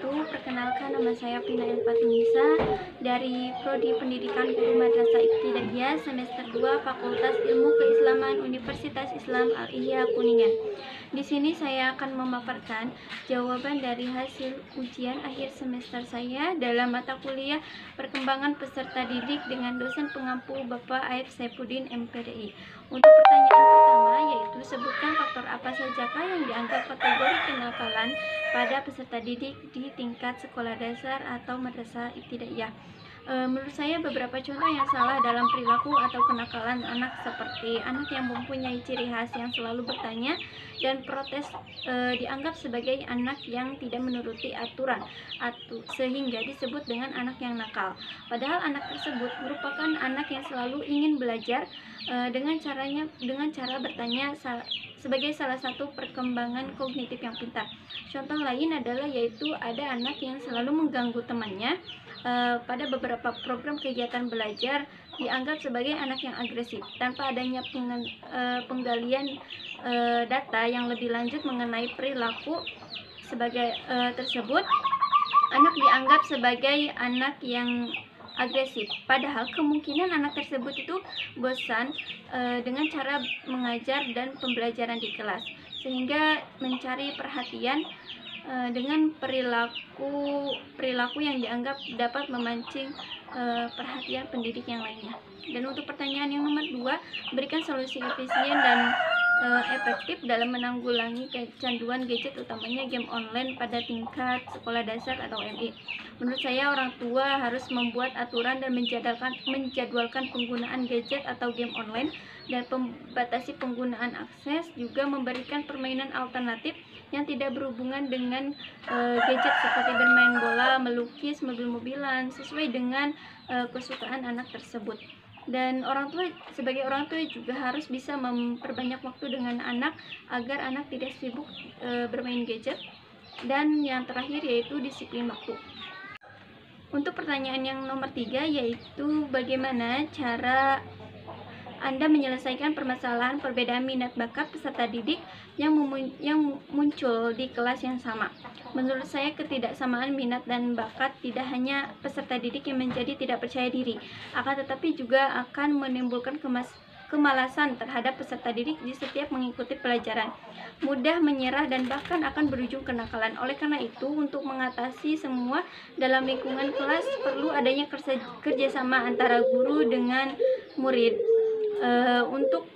wabarakatuh. Perkenalkan, nama saya Pina Elfatinisa dari Prodi Pendidikan Guru Madrasah Ibtidaiyah semester 2 Fakultas Ilmu Keislaman Universitas Islam Al-Ihya Kuningan. Di sini saya akan memaparkan jawaban dari hasil ujian akhir semester saya dalam mata kuliah Perkembangan Peserta Didik dengan dosen pengampu Bapak Aif Saifuddin MPDI. Untuk pertanyaan pertama yaitu sebutkan faktor apa sajakah yang dianggap kategori kenakalan pada peserta didik di tingkat sekolah dasar atau madrasah ibtidaiyah. Menurut saya beberapa contoh yang salah dalam perilaku atau kenakalan anak seperti anak yang mempunyai ciri khas yang selalu bertanya dan protes dianggap sebagai anak yang tidak menuruti aturan sehingga disebut dengan anak yang nakal. Padahal anak tersebut merupakan anak yang selalu ingin belajar dengan cara bertanya sebagai salah satu perkembangan kognitif yang pintar. Contoh lain adalah yaitu ada anak yang selalu mengganggu temannya pada beberapa program kegiatan belajar dianggap sebagai anak yang agresif. Tanpa adanya penggalian data yang lebih lanjut mengenai perilaku sebagai tersebut, anak dianggap sebagai anak yang agresif. Padahal kemungkinan anak tersebut itu bosan dengan cara mengajar dan pembelajaran di kelas, sehingga mencari perhatian dengan perilaku yang dianggap dapat memancing perhatian pendidik yang lainnya. Dan untuk pertanyaan yang nomor 2, berikan solusi efisien dan efektif dalam menanggulangi kecanduan gadget, utamanya game online pada tingkat sekolah dasar atau MI. Menurut saya orang tua harus membuat aturan dan menjadwalkan penggunaan gadget atau game online dan membatasi penggunaan akses, juga memberikan permainan alternatif yang tidak berhubungan dengan gadget seperti bermain bola, melukis, mobil-mobilan sesuai dengan kesukaan anak tersebut. Dan sebagai orang tua juga harus bisa memperbanyak waktu dengan anak agar anak tidak sibuk bermain gadget. Dan yang terakhir yaitu disiplin waktu. Untuk pertanyaan yang nomor 3 yaitu bagaimana cara Anda menyelesaikan permasalahan perbedaan minat bakat peserta didik yang muncul di kelas yang sama. Menurut saya ketidaksamaan minat dan bakat tidak hanya peserta didik yang menjadi tidak percaya diri, akan tetapi juga akan menimbulkan kemalasan terhadap peserta didik di setiap mengikuti pelajaran, mudah menyerah dan bahkan akan berujung kenakalan. Oleh karena itu, untuk mengatasi semua dalam lingkungan kelas perlu adanya kerjasama antara guru dengan murid untuk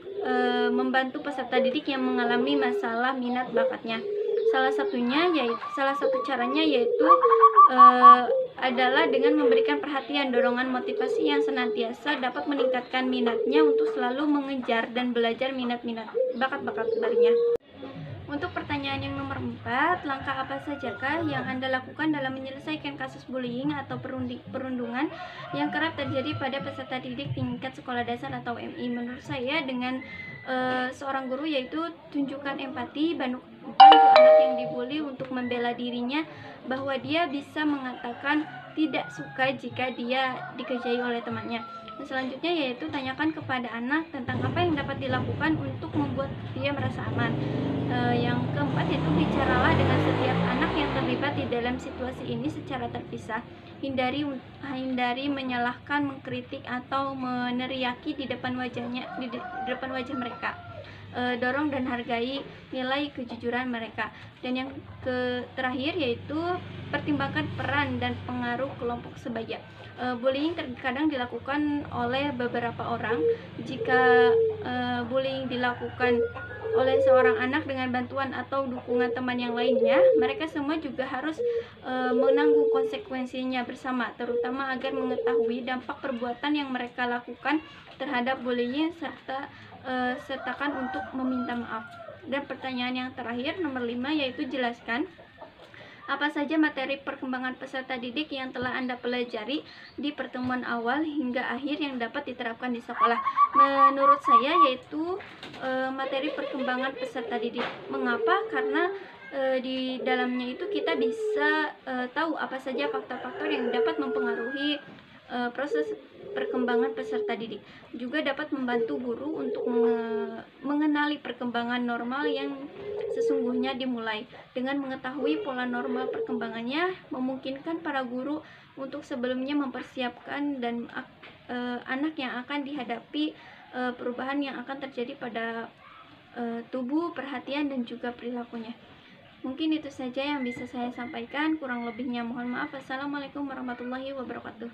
membantu peserta didik yang mengalami masalah minat bakatnya. Salah satu caranya yaitu adalah dengan memberikan perhatian, dorongan, motivasi yang senantiasa dapat meningkatkan minatnya untuk selalu mengejar dan belajar minat-minat bakat-bakat barunya. Untuk pertanyaan yang nomor 4, langkah apa sajakah yang Anda lakukan dalam menyelesaikan kasus bullying atau perundungan yang kerap terjadi pada peserta didik tingkat sekolah dasar atau MI? Menurut saya dengan seorang guru yaitu tunjukkan empati, bantu anak yang dibully untuk membela dirinya bahwa dia bisa mengatakan tidak suka jika dia dikerjai oleh temannya. Dan selanjutnya yaitu tanyakan kepada anak tentang apa yang dapat dilakukan untuk membuat dia merasa aman. Yang keempat yaitu bicaralah dengan setiap anak yang terlibat di dalam situasi ini secara terpisah. Hindari menyalahkan, mengkritik atau meneriaki di depan wajah mereka. Dorong dan hargai nilai kejujuran mereka. Dan yang terakhir yaitu pertimbangkan peran dan pengaruh kelompok sebaya. Bullying terkadang dilakukan oleh beberapa orang. Jika bullying dilakukan oleh seorang anak dengan bantuan atau dukungan teman yang lainnya, mereka semua juga harus menanggung konsekuensinya bersama, terutama agar mengetahui dampak perbuatan yang mereka lakukan terhadap bullying sertakan untuk meminta maaf. Dan pertanyaan yang terakhir nomor 5 yaitu jelaskan apa saja materi perkembangan peserta didik yang telah Anda pelajari di pertemuan awal hingga akhir yang dapat diterapkan di sekolah. Menurut saya yaitu materi perkembangan peserta didik. Mengapa? Karena di dalamnya itu kita bisa tahu apa saja faktor-faktor yang dapat mempengaruhi proses perkembangan peserta didik. Juga dapat membantu guru untuk mengenali perkembangan normal yang sesungguhnya dimulai. Dengan mengetahui pola normal perkembangannya, memungkinkan para guru untuk sebelumnya mempersiapkan dan anak yang akan dihadapi perubahan yang akan terjadi pada tubuh, perhatian, dan juga perilakunya. Mungkin itu saja yang bisa saya sampaikan, kurang lebihnya mohon maaf. Assalamualaikum warahmatullahi wabarakatuh.